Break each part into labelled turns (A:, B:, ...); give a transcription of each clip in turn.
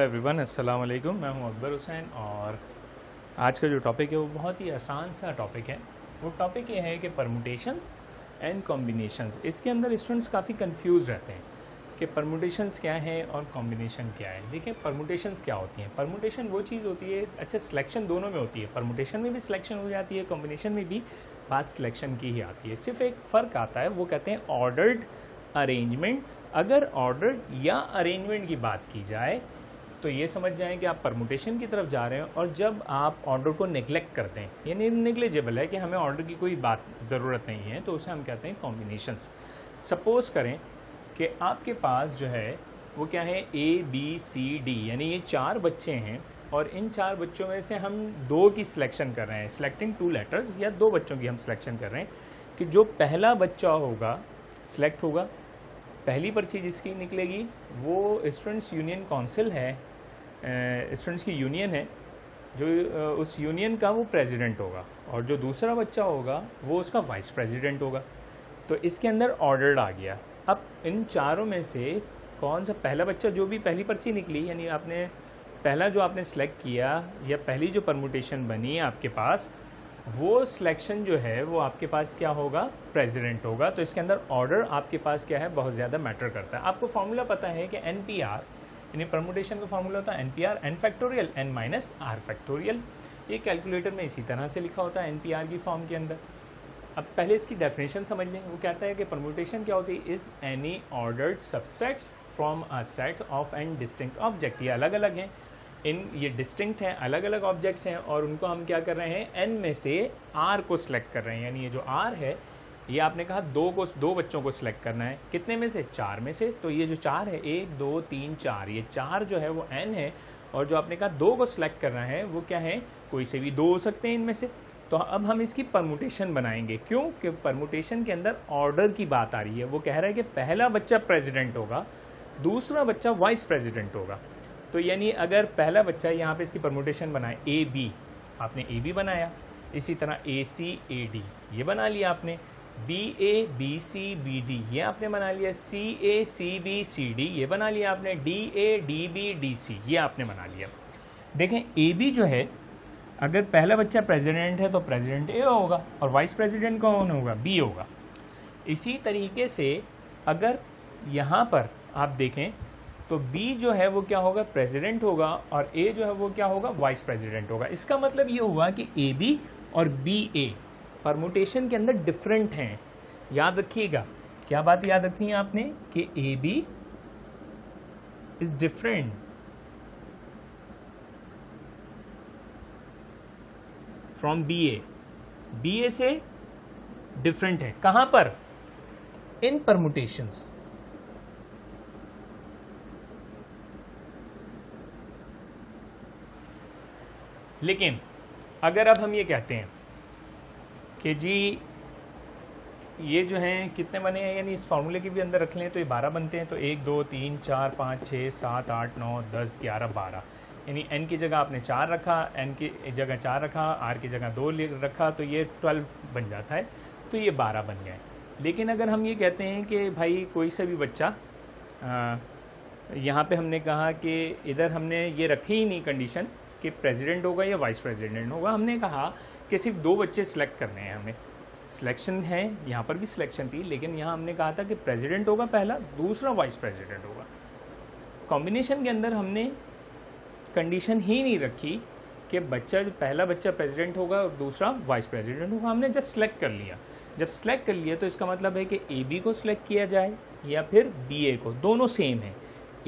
A: Everyone, अस्सलाम वालेकुम। मैं हूं अकबर हुसैन और आज का जो टॉपिक है वो बहुत ही आसान सा टॉपिक है। वो टॉपिक ये है कि परमुटेशन एंड कॉम्बिनेशंस। इसके अंदर स्टूडेंट्स काफ़ी कंफ्यूज रहते हैं कि परमुटेशंस क्या है और कॉम्बिनेशन क्या है। देखिए, परमुटेशंस क्या होती हैं। परमुटेशन वो चीज़ होती है, अच्छा सिलेक्शन दोनों में होती है, परमुटेशन में भी सिलेक्शन हो जाती है, कॉम्बिनेशन में भी बात सिलेक्शन की ही आती है। सिर्फ एक फ़र्क आता है, वो कहते हैं ऑर्डर्ड अरेंजमेंट। अगर ऑर्डर्ड या अरेंजमेंट की बात की जाए तो ये समझ जाएं कि आप परमुटेशन की तरफ जा रहे हैं, और जब आप ऑर्डर को नेग्लेक्ट करते हैं, यानी नेग्लिजिबल है कि हमें ऑर्डर की कोई बात ज़रूरत नहीं है, तो उसे हम कहते हैं कॉम्बिनेशंस। सपोज करें कि आपके पास जो है वो क्या है, ए बी सी डी, यानी ये 4 बच्चे हैं और इन 4 बच्चों में से हम 2 की सिलेक्शन कर रहे हैं, सिलेक्टिंग 2 लेटर्स, या 2 बच्चों की हम सिलेक्शन कर रहे हैं कि जो पहला बच्चा होगा सिलेक्ट होगा। पहली पर्ची जिसकी निकलेगी वो स्टूडेंट्स यूनियन काउंसिल है, स्टूडेंट्स की यूनियन है, जो उस यूनियन का वो प्रेसिडेंट होगा, और जो दूसरा बच्चा होगा वो उसका वाइस प्रेसिडेंट होगा। तो इसके अंदर ऑर्डर आ गया। अब इन चारों में से कौन सा पहला बच्चा, जो भी पहली पर्ची निकली, यानी आपने पहला जो आपने सेलेक्ट किया या पहली जो परमुटेशन बनी आपके पास, वो सिलेक्शन जो है वो आपके पास क्या होगा, प्रेसिडेंट होगा। तो इसके अंदर ऑर्डर आपके पास क्या है, बहुत ज़्यादा मैटर करता है। आपको फॉर्मूला पता है कि NPR, यानी परमुटेशन का फॉर्मूला होता है NPR, n factorial n minus r factorial. ये कैलकुलेटर में इसी तरह से लिखा होता है NPR की फॉर्म के अंदर। अब पहले इसकी डेफिनेशन समझ लें। वो कहता है कि परमुटेशन क्या होती है, is any ordered subsets from a set of n distinct object. ये अलग अलग हैं, ये डिस्टिंक्ट हैं, अलग अलग ऑब्जेक्ट्स हैं, और उनको हम क्या कर रहे हैं, n में से r को सिलेक्ट कर रहे हैं। यानी ये जो r है, ये आपने कहा 2 बच्चों को सिलेक्ट करना है, कितने में से, 4 में से। तो ये जो 4 है, 1 2 3 4, ये 4 जो है वो n है, और जो आपने कहा 2 को सिलेक्ट करना है वो क्या है, कोई से भी 2 हो सकते हैं इनमें से। तो अब हम इसकी परमुटेशन बनाएंगे। क्यों कि परमुटेशन के अंदर ऑर्डर की बात आ रही है। वो कह रहा है कि पहला बच्चा प्रेसिडेंट होगा, दूसरा बच्चा वाइस प्रेसिडेंट होगा। तो यानी अगर पहला बच्चा, यहाँ पे इसकी परमुटेशन बनाए, ए बी, आपने ए बी बनाया, इसी तरह ए सी ए डी ये बना लिया आपने, b a b c b d ये आपने बना लिया, सी ए सी बी सी डी ये बना लिया आपने, d a d b d c ये आपने बना लिया। देखें, ए बी जो है, अगर पहला बच्चा प्रेसिडेंट है तो प्रेसिडेंट ए होगा, और वाइस प्रेसिडेंट कौन होगा, बी होगा। इसी तरीके से अगर यहाँ पर आप देखें तो B जो है वो क्या होगा, प्रेसिडेंट होगा, और A जो है वो क्या होगा, वाइस प्रेसिडेंट होगा। इसका मतलब ये हुआ कि AB और BA परमुटेशन के अंदर डिफरेंट हैं। याद रखिएगा, क्या बात याद रखनी है आपने, कि AB is different from BA से डिफरेंट है। कहां पर, इन परमुटेशंस। लेकिन अगर अब हम ये कहते हैं कि जी ये जो हैं कितने बने हैं, यानी इस फार्मूले के भी अंदर रख लें तो ये 12 बनते हैं। तो 1 2 3 4 5 6 7 8 9 10 11 12, यानी n की जगह आपने 4 रखा, n की जगह 4 रखा, r की जगह 2 रखा, तो ये 12 बन जाता है, तो ये 12 बन गए। लेकिन अगर हम ये कहते हैं कि भाई कोई सा भी बच्चा, यहाँ पे हमने कहा कि इधर हमने ये रखी ही नहीं कंडीशन कि प्रेसिडेंट होगा या वाइस प्रेसिडेंट होगा, हमने कहा कि सिर्फ 2 बच्चे सिलेक्ट करने हैं हमें। सिलेक्शन है, यहाँ पर भी सिलेक्शन थी, लेकिन यहाँ हमने कहा था कि प्रेसिडेंट होगा पहला, दूसरा वाइस प्रेसिडेंट होगा। कॉम्बिनेशन के अंदर हमने कंडीशन ही नहीं रखी कि बच्चा, पहला बच्चा प्रेसिडेंट होगा और दूसरा वाइस प्रेसिडेंट होगा, हमने जस्ट सिलेक्ट कर लिया। जब सिलेक्ट कर लिया तो इसका मतलब है कि ए बी को सिलेक्ट किया जाए या फिर बी ए को, दोनों सेम है।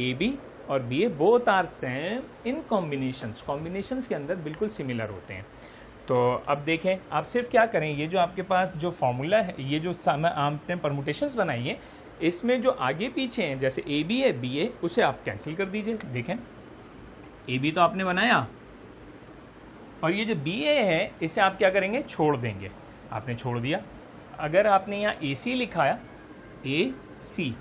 A: ए बी और b a both are same in combinations. Combinations के अंदर बिल्कुल सिमिलर होते हैं। तो अब देखें, आप सिर्फ क्या करें, ये जो आपके पास जो फॉर्मूला है, ये जो आपने परमुटेशंस बनाई है, इसमें जो आगे पीछे हैं, जैसे ए बी है बी ए, उसे आप कैंसिल कर दीजिए। देखें, ए बी तो आपने बनाया, और ये जो बी ए है इसे आप क्या करेंगे, छोड़ देंगे। आपने छोड़ दिया। अगर आपने यहाँ ए सी लिखाया, ए सी,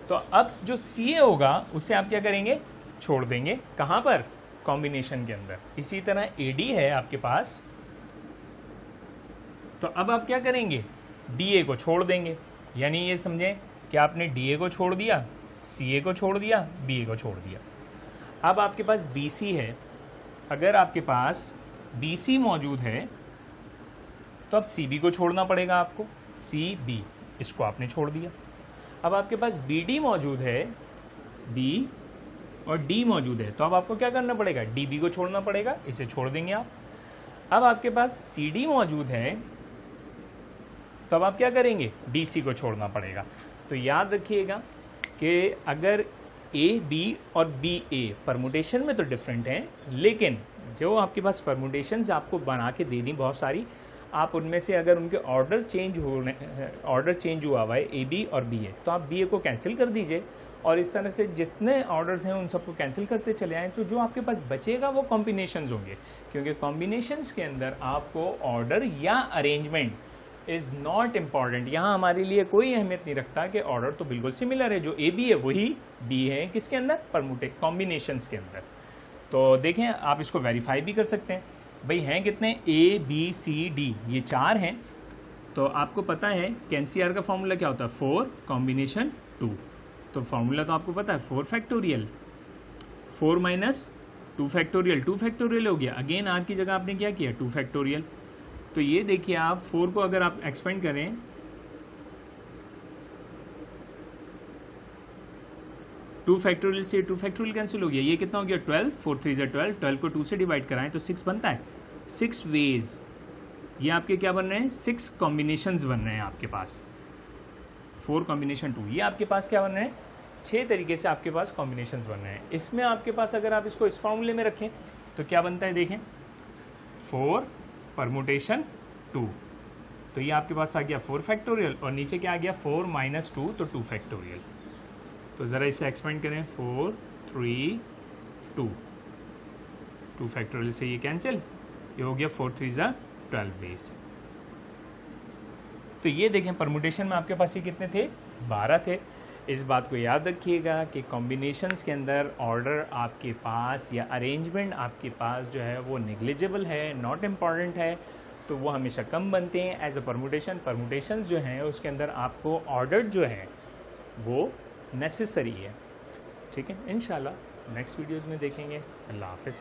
A: तो अब जो सी ए होगा उसे आप क्या करेंगे, छोड़ देंगे। कहाँ पर, कॉम्बिनेशन के अंदर। इसी तरह ए डी है आपके पास, तो अब आप क्या करेंगे, डी ए को छोड़ देंगे। यानी ये समझें कि आपने डी ए को छोड़ दिया, सी ए को छोड़ दिया, बी ए को छोड़ दिया। अब आपके पास BC है, अगर आपके पास BC मौजूद है तो अब CB को छोड़ना पड़ेगा आपको, CB इसको आपने छोड़ दिया। अब आपके पास BD मौजूद है, B और D मौजूद है, तो अब आपको क्या करना पड़ेगा, DB को छोड़ना पड़ेगा, इसे छोड़ देंगे आप। अब आपके पास CD मौजूद है, तो अब आप क्या करेंगे, DC को छोड़ना पड़ेगा। तो याद रखिएगा कि अगर A, B और BA परमुटेशन में तो डिफरेंट हैं, लेकिन जो आपके पास परमुटेशंस आपको बना के दे दी बहुत सारी, आप उनमें से अगर उनके ऑर्डर चेंज हुआ हुआ है AB और BA, तो आप BA को कैंसिल कर दीजिए और इस तरह से जितने ऑर्डर्स हैं उन सबको कैंसिल करते चले आएँ। तो जो आपके पास बचेगा वो कॉम्बिनेशंस होंगे, क्योंकि कॉम्बिनेशंस के अंदर आपको ऑर्डर या अरेंजमेंट इज़ नॉट इम्पॉर्टेंट। यहाँ हमारे लिए कोई अहमियत नहीं रखता कि ऑर्डर तो बिल्कुल सिमिलर है, जो AB है वही B है, किसके अंदर, कॉम्बिनेशंस के अंदर। तो देखें, आप इसको वेरीफाई भी कर सकते हैं, भाई हैं कितने, A B C D, ये 4 हैं। तो आपको पता है कि NCR का फॉर्मूला क्या होता है, 4 कॉम्बिनेशन 2। तो फॉर्मूला तो आपको पता है 4 फैक्टोरियल, 4 माइनस 2 फैक्टोरियल, 2 फैक्टोरियल हो गया। अगेन आर की जगह आपने क्या किया, 2 फैक्टोरियल। तो ये देखिए आप 4 को अगर आप एक्सपेंड करें, टू फैक्टोरियल से 2 फैक्टोरियल कैंसिल हो गया, ये कितना हो गया 12, 4 3 12, 12 को 2 से डिवाइड कराएं तो 6 बनता है। 6 वेज, ये आपके क्या बन रहे हैं, 6 कॉम्बिनेशंस बन रहे हैं आपके पास, 4 कॉम्बिनेशन 2, ये आपके पास क्या बन रहे हैं, 6 तरीके से आपके पास कॉम्बिनेशंस बन रहे हैं। इसमें आपके पास अगर आप इसको इस फॉर्मूले में रखें तो क्या बनता है, देखें 4 परमुटेशन 2, तो ये आपके पास आ गया 4 फैक्टोरियल और नीचे क्या आ गया 4 माइनस 2, तो 2 फैक्टोरियल। तो ज़रा इसे एक्सपेंड करें, 4 3 2, 2 फैक्टोरियल से ये कैंसिल, ये हो गया 4 3 12 वेज। तो ये देखें परमुटेशन में आपके पास ये कितने थे, 12 थे। इस बात को याद रखिएगा कि कॉम्बिनेशंस के अंदर ऑर्डर आपके पास या अरेंजमेंट आपके पास जो है वो नेग्लिजिबल है, नॉट इम्पॉर्टेंट है, तो वो हमेशा कम बनते हैं एज अ परमुटेशन। परमुटेशंस जो हैं उसके अंदर आपको ऑर्डर जो है वो नेसेसरी है। ठीक है, इंशाल्लाह नेक्स्ट वीडियोज़ में देखेंगे। अल्लाह हाफ़िज़।